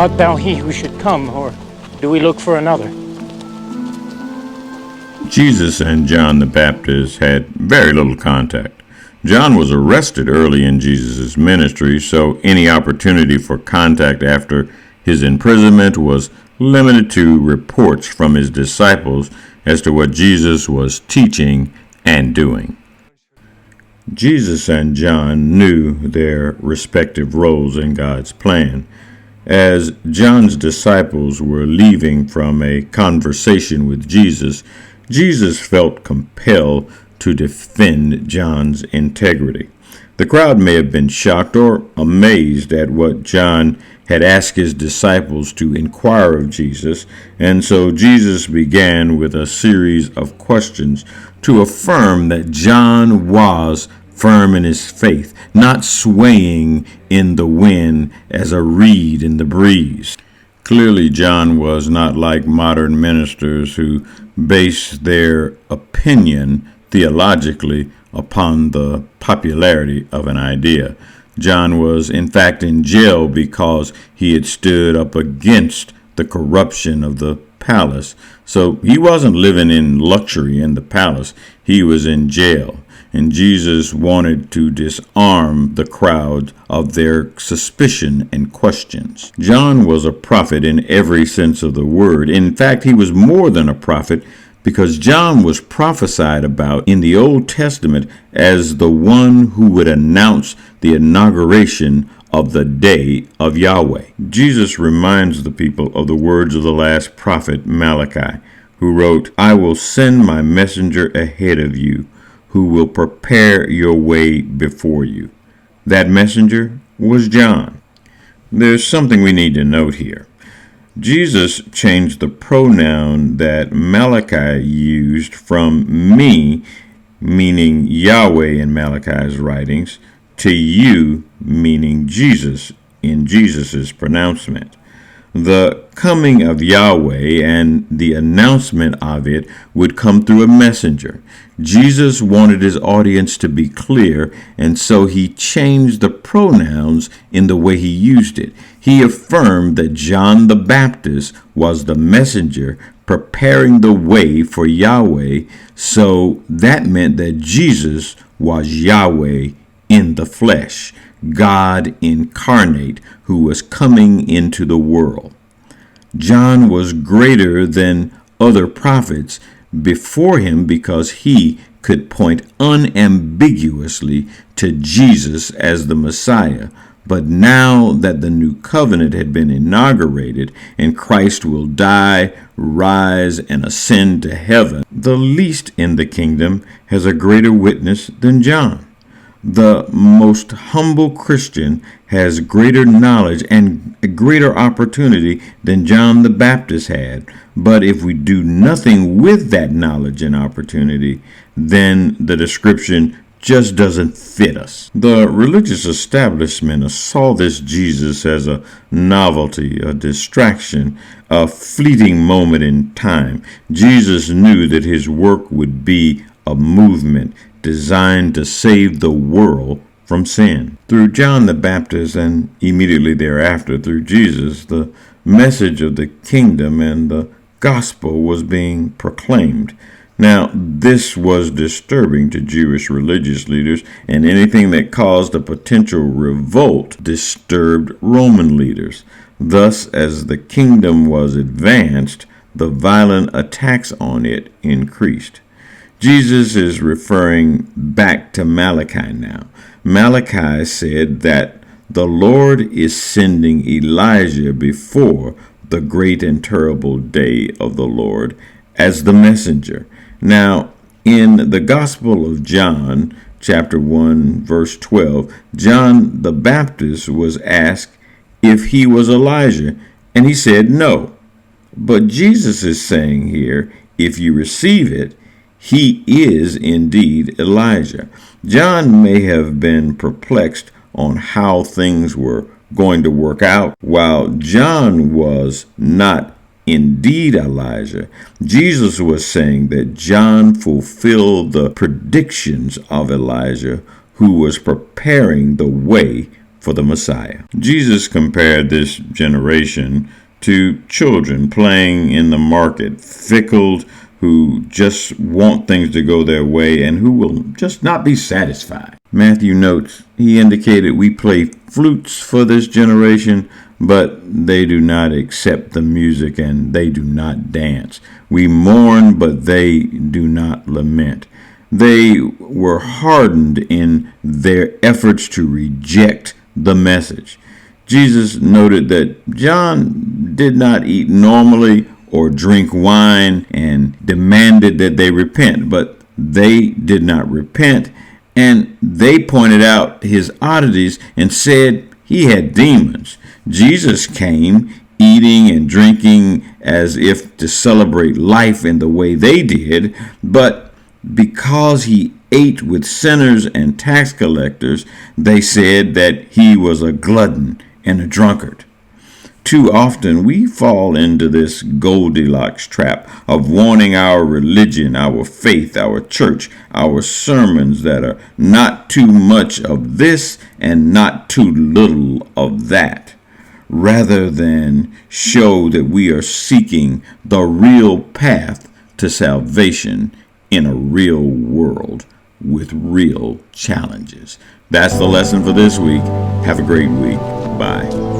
Art thou he who should come, or do we look for another? Jesus and John the Baptist had very little contact. John was arrested early in Jesus' ministry, so any opportunity for contact after his imprisonment was limited to reports from his disciples as to what Jesus was teaching and doing. Jesus and John knew their respective roles in God's plan. As John's disciples were leaving from a conversation with Jesus, Jesus felt compelled to defend John's integrity. The crowd may have been shocked or amazed at what John had asked his disciples to inquire of Jesus, and so Jesus began with a series of questions to affirm that John was firm in his faith, not swaying in the wind as a reed in the breeze. Clearly, John was not like modern ministers who base their opinion theologically upon the popularity of an idea. John was, in fact, in jail because he had stood up against the corruption of the palace. So he wasn't living in luxury in the palace. He was in jail. And Jesus wanted to disarm the crowd of their suspicion and questions. John was a prophet in every sense of the word. In fact, he was more than a prophet, because John was prophesied about in the Old Testament as the one who would announce the inauguration of the day of Yahweh. Jesus reminds the people of the words of the last prophet Malachi, who wrote, "I will send my messenger ahead of you, who will prepare your way before you." That messenger was John. There's something we need to note here. Jesus changed the pronoun that Malachi used from me, meaning Yahweh in Malachi's writings, to you, meaning Jesus in Jesus' pronouncement. The coming of Yahweh and the announcement of it would come through a messenger. Jesus wanted his audience to be clear, and so he changed the pronouns in the way he used it. He affirmed that John the Baptist was the messenger preparing the way for Yahweh, so that meant that Jesus was Yahweh in the flesh, God incarnate, who was coming into the world. John was greater than other prophets before him because he could point unambiguously to Jesus as the Messiah. But now that the new covenant had been inaugurated and Christ will die, rise, and ascend to heaven, the least in the kingdom has a greater witness than John. The most humble Christian has greater knowledge and a greater opportunity than John the Baptist had. But if we do nothing with that knowledge and opportunity, then the description just doesn't fit us. The religious establishment saw this Jesus as a novelty, a distraction, a fleeting moment in time. Jesus knew that his work would be a movement designed to save the world from sin. Through John the Baptist and immediately thereafter through Jesus, the message of the kingdom and the gospel was being proclaimed. Now, this was disturbing to Jewish religious leaders, and anything that caused a potential revolt disturbed Roman leaders. Thus, as the kingdom was advanced, the violent attacks on it increased. Jesus is referring back to Malachi now. Malachi said that the Lord is sending Elijah before the great and terrible day of the Lord as the messenger. Now, in the Gospel of John, chapter 1, verse 12, John the Baptist was asked if he was Elijah, and he said no. But Jesus is saying here, if you receive it, he is indeed Elijah. John may have been perplexed on how things were going to work out. While John was not indeed Elijah, Jesus was saying that John fulfilled the predictions of Elijah, who was preparing the way for the Messiah. Jesus compared this generation to children playing in the market, fickle, who just want things to go their way and who will just not be satisfied. Matthew notes, he indicated we play flutes for this generation, but they do not accept the music and they do not dance. We mourn, but they do not lament. They were hardened in their efforts to reject the message. Jesus noted that John did not eat normally or drink wine and demanded that they repent, but they did not repent, and they pointed out his oddities and said he had demons. Jesus came eating and drinking as if to celebrate life in the way they did, but because he ate with sinners and tax collectors, they said that he was a glutton and a drunkard. Too often we fall into this Goldilocks trap of wanting our religion, our faith, our church, our sermons that are not too much of this and not too little of that, rather than show that we are seeking the real path to salvation in a real world with real challenges. That's the lesson for this week. Have a great week. Bye.